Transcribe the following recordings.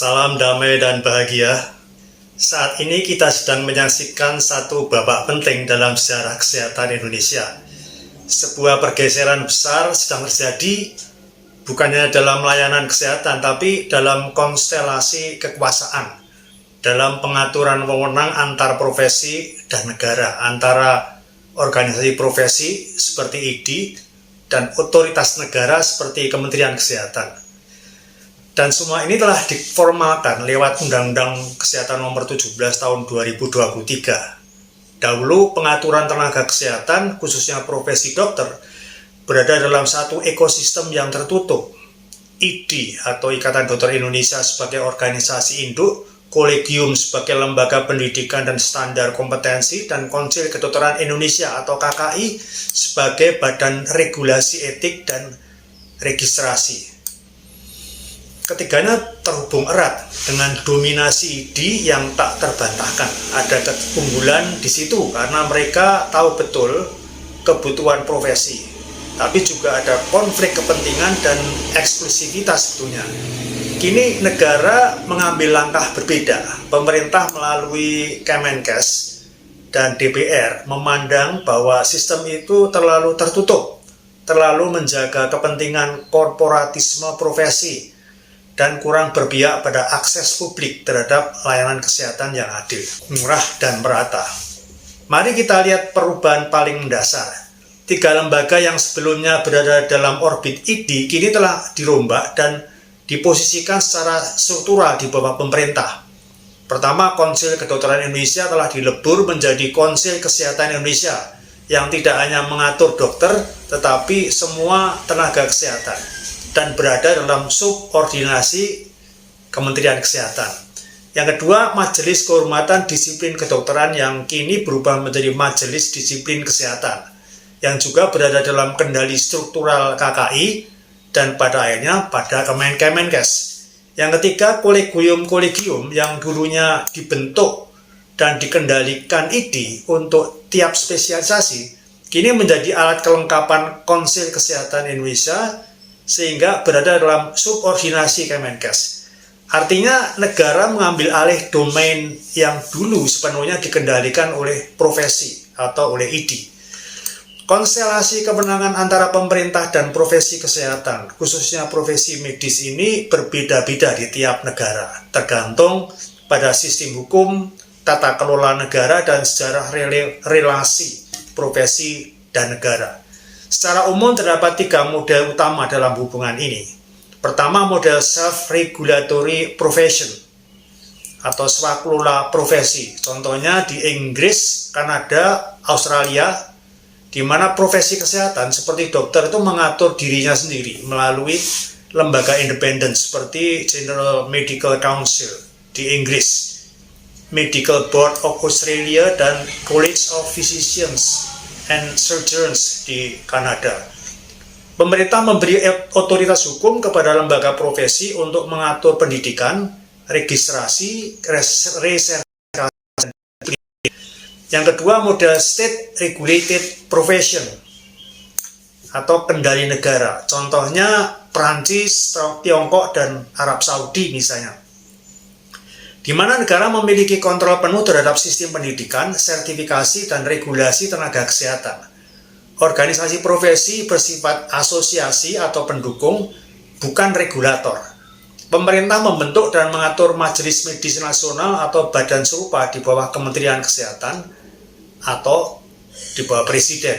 Salam damai dan bahagia. Saat ini kita sedang menyaksikan satu babak penting dalam sejarah kesehatan Indonesia. Sebuah pergeseran besar sedang terjadi, bukannya dalam layanan kesehatan, tapi dalam konstelasi kekuasaan, dalam pengaturan wewenang antar profesi dan negara, antara organisasi profesi seperti IDI dan otoritas negara seperti Kementerian Kesehatan. Dan semua ini telah diformalkan lewat Undang-Undang Kesehatan Nomor 17 Tahun 2023. Dahulu pengaturan tenaga kesehatan, khususnya profesi dokter, berada dalam satu ekosistem yang tertutup. IDI atau Ikatan Dokter Indonesia sebagai organisasi induk, Kolegium sebagai lembaga pendidikan dan standar kompetensi, dan Konsil Kedokteran Indonesia atau KKI sebagai badan regulasi etik dan registrasi. Ketiganya terhubung erat dengan dominasi IDI yang tak terbantahkan. Ada keunggulan di situ karena mereka tahu betul kebutuhan profesi, tapi juga ada konflik kepentingan dan eksklusivitas tentunya. Kini negara mengambil langkah berbeda. Pemerintah melalui Kemenkes dan DPR memandang bahwa sistem itu terlalu tertutup, terlalu menjaga kepentingan korporatisme profesi, dan kurang berpihak pada akses publik terhadap layanan kesehatan yang adil, murah, dan merata. Mari kita lihat perubahan paling mendasar. 3 lembaga yang sebelumnya berada dalam orbit IDI kini telah dirombak dan diposisikan secara struktural di bawah pemerintah. Pertama, Konsil Kedokteran Indonesia telah dilebur menjadi Konsil Kesehatan Indonesia yang tidak hanya mengatur dokter, tetapi semua tenaga kesehatan, dan berada dalam subordinasi Kementerian Kesehatan. Yang kedua, Majelis Kehormatan Disiplin Kedokteran yang kini berubah menjadi Majelis Disiplin Kesehatan, yang juga berada dalam kendali struktural KKI dan pada akhirnya pada Kemenkes. Yang ketiga, kolegium yang dulunya dibentuk dan dikendalikan IDI untuk tiap spesialisasi, kini menjadi alat kelengkapan Konsil Kesehatan Indonesia sehingga berada dalam subordinasi Kemenkes. Artinya negara mengambil alih domain yang dulu sepenuhnya dikendalikan oleh profesi atau oleh IDI. Konstelasi kewenangan antara pemerintah dan profesi kesehatan, khususnya profesi medis ini berbeda-beda di tiap negara, tergantung pada sistem hukum, tata kelola negara, dan sejarah relasi profesi dan negara. Secara umum terdapat 3 model utama dalam hubungan ini. Pertama, model self-regulatory profession atau swakelola profesi. Contohnya di Inggris, Kanada, Australia, di mana profesi kesehatan seperti dokter itu mengatur dirinya sendiri melalui lembaga independen seperti General Medical Council di Inggris, Medical Board of Australia, dan College of Physicians and Surgeons di Kanada. Pemerintah memberi otoritas hukum kepada lembaga profesi untuk mengatur pendidikan, registrasi, reservasi. Yang kedua, model state regulated profession atau kendali negara. Contohnya Prancis, Tiongkok, dan Arab Saudi misalnya, di mana negara memiliki kontrol penuh terhadap sistem pendidikan, sertifikasi, dan regulasi tenaga kesehatan. Organisasi profesi bersifat asosiasi atau pendukung, bukan regulator. Pemerintah membentuk dan mengatur Majelis Medis Nasional atau badan serupa di bawah Kementerian Kesehatan atau di bawah Presiden.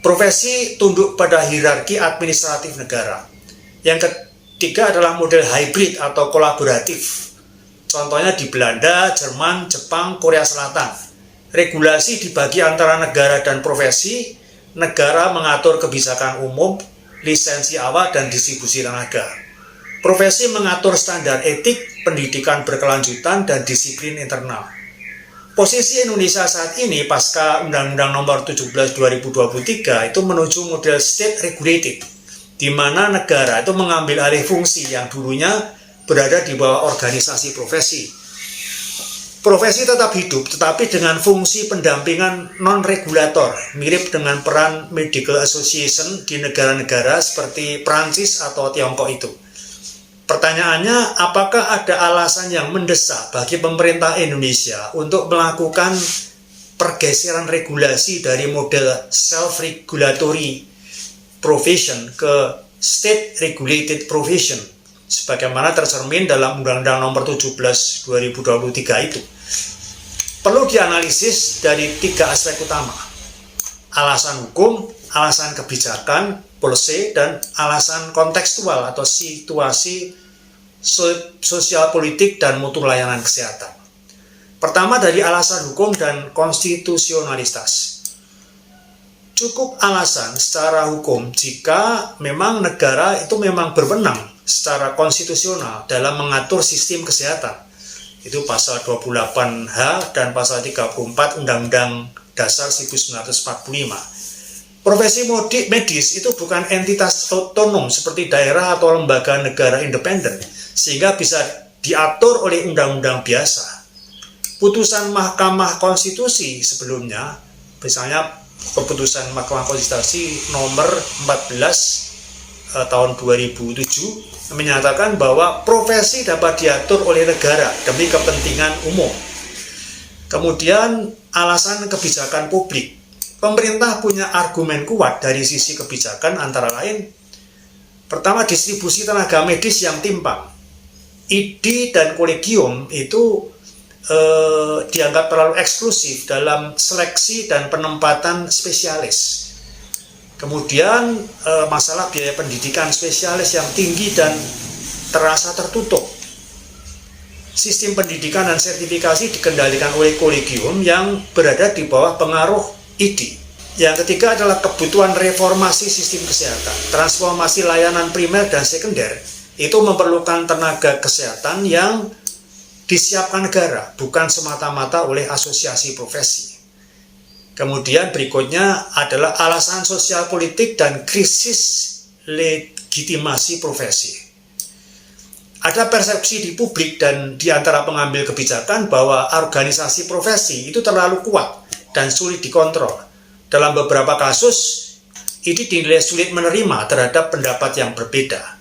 Profesi tunduk pada hierarki administratif negara. Yang ketiga adalah model hybrid atau kolaboratif. Contohnya di Belanda, Jerman, Jepang, Korea Selatan. Regulasi dibagi antara negara dan profesi. Negara mengatur kebijakan umum, lisensi awal, dan distribusi tenaga. Profesi mengatur standar etik, pendidikan berkelanjutan, dan disiplin internal. Posisi Indonesia saat ini pasca Undang-Undang Nomor 17 2023 itu menuju model state regulated, di mana negara itu mengambil alih fungsi yang dulunya berada di bawah organisasi profesi. Profesi tetap hidup, tetapi dengan fungsi pendampingan non-regulator, mirip dengan peran Medical Association di negara-negara seperti Prancis atau Tiongkok itu. Pertanyaannya, apakah ada alasan yang mendesak bagi pemerintah Indonesia untuk melakukan pergeseran regulasi dari model self-regulatory provision ke state regulated provision sebagaimana tercermin dalam Undang-Undang Nomor 17 2023 itu? Perlu dianalisis dari 3 aspek utama: alasan hukum, alasan kebijakan, policy, dan alasan kontekstual atau situasi sosial politik dan mutu layanan kesehatan. Pertama, dari alasan hukum dan konstitusionalitas. Cukup alasan secara hukum jika memang negara itu memang berwenang secara konstitusional dalam mengatur sistem kesehatan. Itu pasal 28H dan pasal 34 Undang-Undang Dasar 1945. Profesi medis itu bukan entitas otonom seperti daerah atau lembaga negara independen, sehingga bisa diatur oleh undang-undang biasa. Putusan Mahkamah Konstitusi sebelumnya, misalnya keputusan Mahkamah Konstitusi nomor 14 tahun 2007, menyatakan bahwa profesi dapat diatur oleh negara demi kepentingan umum. Kemudian alasan kebijakan publik. Pemerintah punya argumen kuat dari sisi kebijakan, antara lain, pertama, distribusi tenaga medis yang timpang. ID dan kolegium itu dianggap terlalu eksklusif dalam seleksi dan penempatan spesialis. Kemudian masalah biaya pendidikan spesialis yang tinggi dan terasa tertutup. Sistem pendidikan dan sertifikasi dikendalikan oleh kolegium yang berada di bawah pengaruh ID. Yang ketiga adalah kebutuhan reformasi sistem kesehatan. Transformasi layanan primer dan sekunder itu memerlukan tenaga kesehatan yang disiapkan negara, bukan semata-mata oleh asosiasi profesi. Kemudian berikutnya adalah alasan sosial politik dan krisis legitimasi profesi. Ada persepsi di publik dan di antara pengambil kebijakan bahwa organisasi profesi itu terlalu kuat dan sulit dikontrol. Dalam beberapa kasus, ini dinilai sulit menerima terhadap pendapat yang berbeda.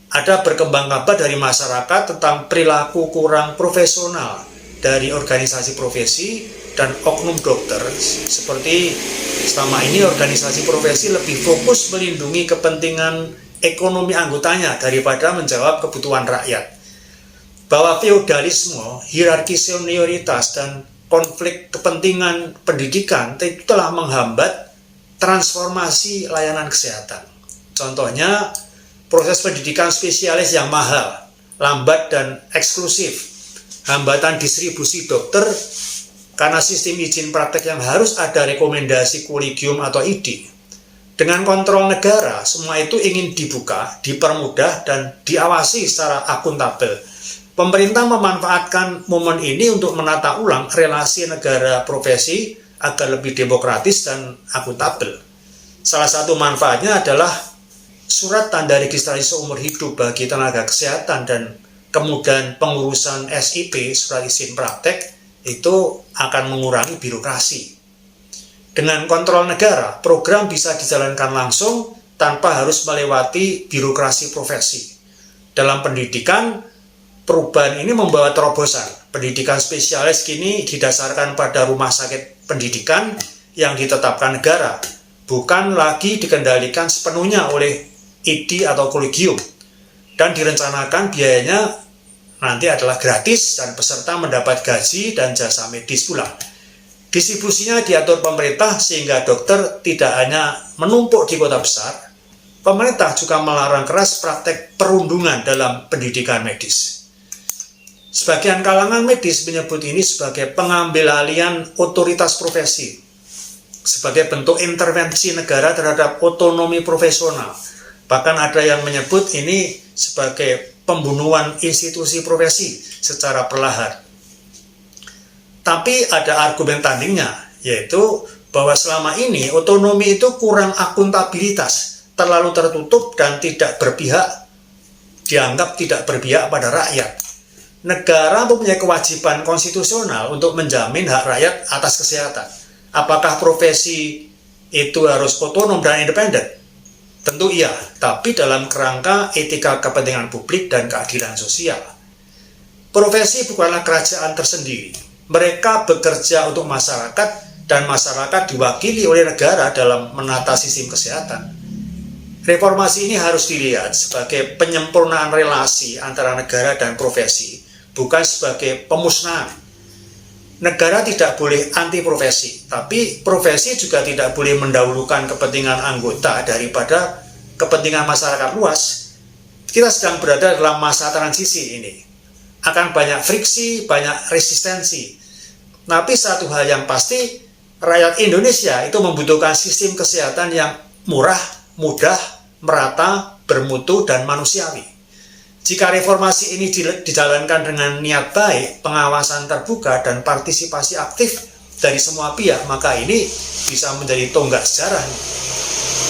Ada berkembang kabar dari masyarakat tentang perilaku kurang profesional dari organisasi profesi dan oknum dokter, seperti selama ini organisasi profesi lebih fokus melindungi kepentingan ekonomi anggotanya daripada menjawab kebutuhan rakyat. Bahwa feodalisme, hierarki senioritas, dan konflik kepentingan pendidikan itu telah menghambat transformasi layanan kesehatan. Contohnya, proses pendidikan spesialis yang mahal, lambat, dan eksklusif, hambatan distribusi dokter karena sistem izin praktek yang harus ada rekomendasi kolegium atau ID. Dengan kontrol negara, semua itu ingin dibuka, dipermudah, dan diawasi secara akuntabel. Pemerintah memanfaatkan momen ini untuk menata ulang relasi negara profesi agar lebih demokratis dan akuntabel. Salah satu manfaatnya adalah surat tanda registrasi seumur hidup bagi tenaga kesehatan dan kemudian pengurusan SIP, surat izin praktek, itu akan mengurangi birokrasi. Dengan kontrol negara, program bisa dijalankan langsung tanpa harus melewati birokrasi profesi. Dalam pendidikan, perubahan ini membawa terobosan. Pendidikan spesialis kini didasarkan pada rumah sakit pendidikan yang ditetapkan negara, bukan lagi dikendalikan sepenuhnya oleh ID atau kolegium. Dan direncanakan biayanya nanti adalah gratis dan peserta mendapat gaji dan jasa medis pula. Distribusinya diatur pemerintah sehingga dokter tidak hanya menumpuk di kota besar. Pemerintah juga melarang keras praktek perundungan dalam pendidikan medis. Sebagian kalangan medis menyebut ini sebagai pengambil alihan otoritas profesi, sebagai bentuk intervensi negara terhadap otonomi profesional. Bahkan ada yang menyebut ini sebagai pembunuhan institusi profesi secara perlahan. Tapi ada argumen tandingnya, yaitu bahwa selama ini otonomi itu kurang akuntabilitas, terlalu tertutup dan tidak berpihak, dianggap tidak berpihak pada rakyat. Negara mempunyai kewajiban konstitusional untuk menjamin hak rakyat atas kesehatan. Apakah profesi itu harus otonom dan independen? Tentu iya, tapi dalam kerangka etika kepentingan publik dan keadilan sosial. Profesi bukanlah kerajaan tersendiri. Mereka bekerja untuk masyarakat dan masyarakat diwakili oleh negara dalam menata sistem kesehatan. Reformasi ini harus dilihat sebagai penyempurnaan relasi antara negara dan profesi, bukan sebagai pemusnahan. Negara tidak boleh anti profesi, tapi profesi juga tidak boleh mendahulukan kepentingan anggota daripada kepentingan masyarakat luas. Kita sedang berada dalam masa transisi ini. Akan banyak friksi, banyak resistensi. Tapi satu hal yang pasti, rakyat Indonesia itu membutuhkan sistem kesehatan yang murah, mudah, merata, bermutu, dan manusiawi. Jika reformasi ini dijalankan dengan niat baik, pengawasan terbuka, dan partisipasi aktif dari semua pihak, maka ini bisa menjadi tonggak sejarah.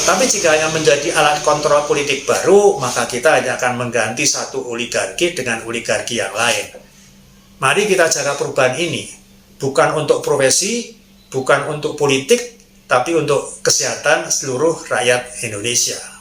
Tapi jika hanya menjadi alat kontrol politik baru, maka kita hanya akan mengganti satu oligarki dengan oligarki yang lain. Mari kita jaga perubahan ini, bukan untuk profesi, bukan untuk politik, tapi untuk kesehatan seluruh rakyat Indonesia.